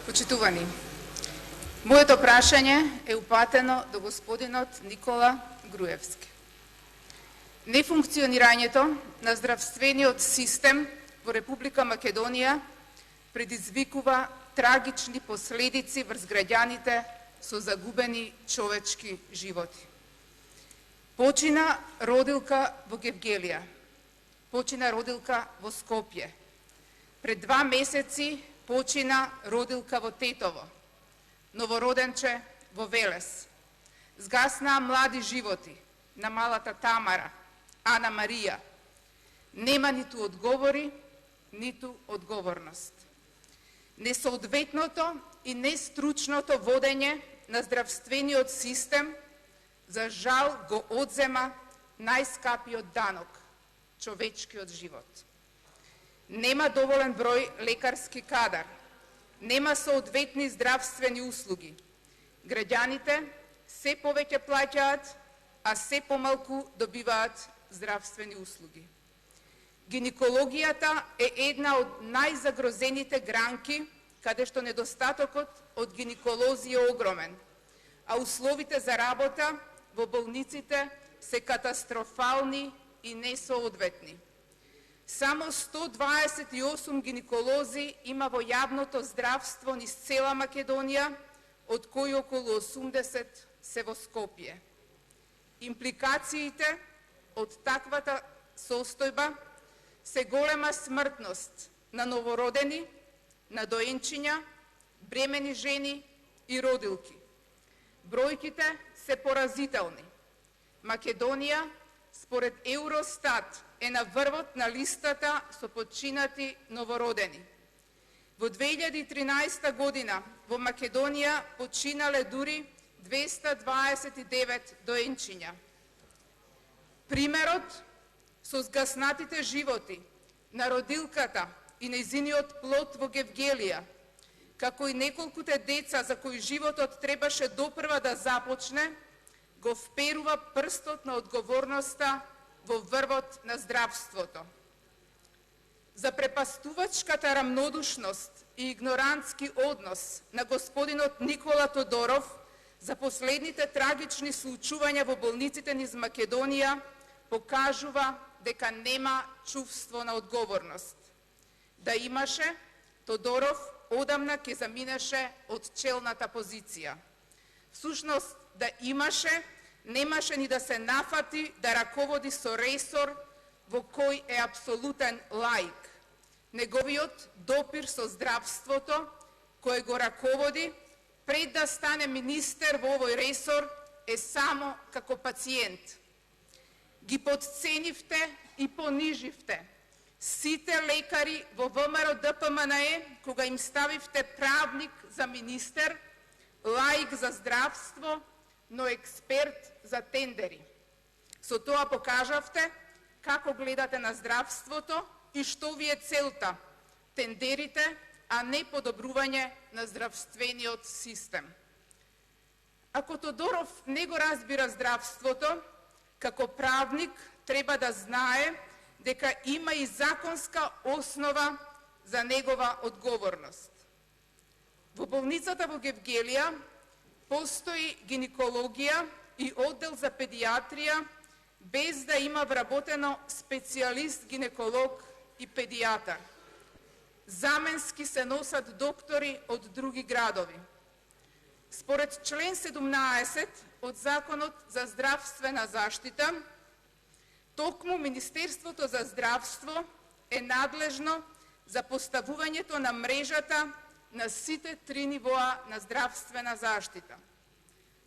Почитувани, моето прашање е упатено до господинот Никола Груевски. Нефункционирањето на здравствениот систем во Република Македонија предизвикува трагични последици врз граѓаните со загубени човечки животи. Почина родилка во Гевгелија, почина родилка во Скопје. Пред 2 месеци почина родилка во Тетово, новороденче во Велес. Згаснаа млади животи на малата Тамара, Ана Марија. Нема ниту одговори, ниту одговорност. Несоодветното и нестручното водење на здравствениот систем за жал го одзема најскапиот данок – човечкиот живот. Нема доволен број лекарски кадар, нема соодветни здравствени услуги. Граѓаните се повеќе плаќаат, а се помалку добиваат здравствени услуги. Гинекологијата е една од најзагрозените гранки, каде што недостатокот од гинеколози е огромен, а условите за работа во болниците се катастрофални и несоодветни. Само 128 гинеколози има во јавното здравство низ цела Македонија, од кои околу 80 се во Скопје. Импликациите од таквата состојба се голема смртност на новородени, на доенчиња, бремени жени и родилки. Бројките се поразителни. Македонија, според Евростат, е на врвот на листата со починати новородени. Во 2013 година во Македонија починале дури 229 доенчиња. Примерот со згаснатите животи на родилката и нејзиниот плод во Гевгелија, како и неколкуте деца за кои животот требаше допрва да започне, го вперува прстот на одговорноста во врвот на здравството. За препастувачката рамнодушност и игнорантски однос на господинот Никола Тодоров за последните трагични случувања во болниците низ Македонија покажува дека нема чувство на одговорност. Да имаше, Тодоров одамна ќе заминеше од челната позиција. Всушност, да имаше, немаше ни да се нафати да раководи со ресор во кој е апсолутен лаик. Неговиот допир со здравството, кој го раководи, пред да стане министер во овој ресор, е само како пациент. Ги подценивте и пониживте сите лекари во ВМРО ДПМНЕ, кога им ставивте правник за министер, лаик за здравство, но експерт за тендери. Со тоа покажавте како гледате на здравството и што ви е целта – тендерите, а не подобрување на здравствениот систем. Ако Тодоров не го разбира здравството, како правник треба да знае дека има и законска основа за негова одговорност. Во болницата во Гевгелија постои гинекологија и оддел за педиатрија, без да има вработено специјалист-гинеколог и педијатар. Заменски се носат доктори од други градови. Според член 17 од Законот за здравствена заштита, токму Министерството за здравство е надлежно за поставувањето на мрежата на сите 3 нивоа на здравствена заштита.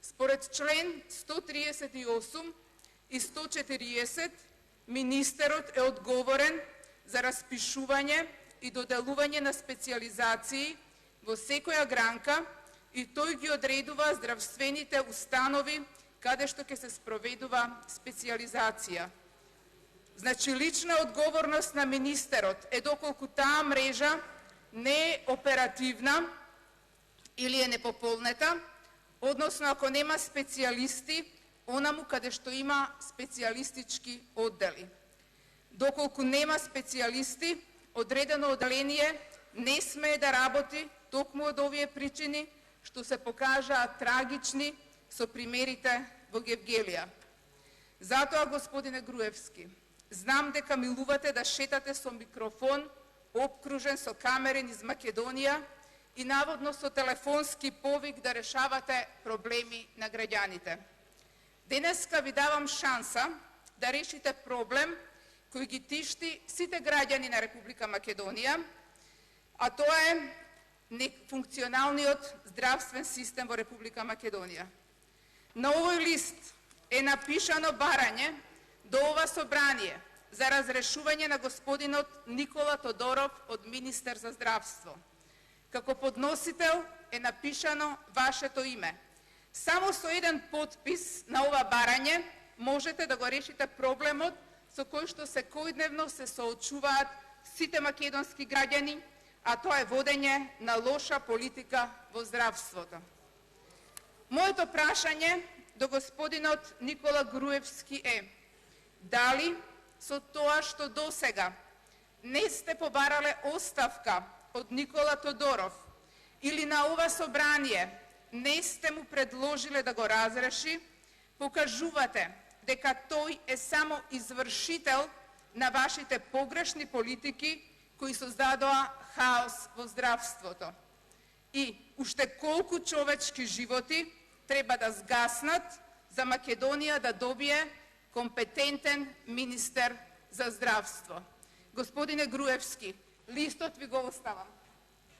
Според член 138 и 140, министерот е одговорен за распишување и доделување на специјализации во секоја гранка и тој ги одредува здравствените установи каде што ќе се спроведува специјализација. Значи, лична одговорност на министерот е доколку таа мрежа не е оперативна или е непополнета, односно ако нема специјалисти, онаму каде што има специјалистички оддели. Доколку нема специјалисти, одредено одделение не смее да работи токму од овие причини што се покажаат трагични со примерите во Гевгелија. Затоа, господине Груевски, знам дека милувате да шетате со микрофон, обкружен со камери низ Македонија и наводно со телефонски повик да решавате проблеми на граѓаните. Денеска ви давам шанса да решите проблем кој ги тишти сите граѓани на Република Македонија, а тоа е нефункционалниот здравствен систем во Република Македонија. На овој лист е напишано барање до ова собрание за разрешување на господинот Никола Тодоров од министер за здравство. Како подносител е напишано вашето име. Само со еден подпис на ова барање можете да го решите проблемот со кој што секојдневно се соочуваат сите македонски граѓани, а тоа е водење на лоша политика во здравството. Моето прашање до господинот Никола Груевски е: дали со тоа што досега не сте побарале оставка од Никола Тодоров или на ова собрание не сте му предложиле да го разреши, покажувате дека тој е само извршител на вашите погрешни политики кои создадоа хаос во здравството. И уште колку човечки животи треба да згаснат за Македонија да добие компетентен министер за здравство. Господине Груевски, листот ви го оставам.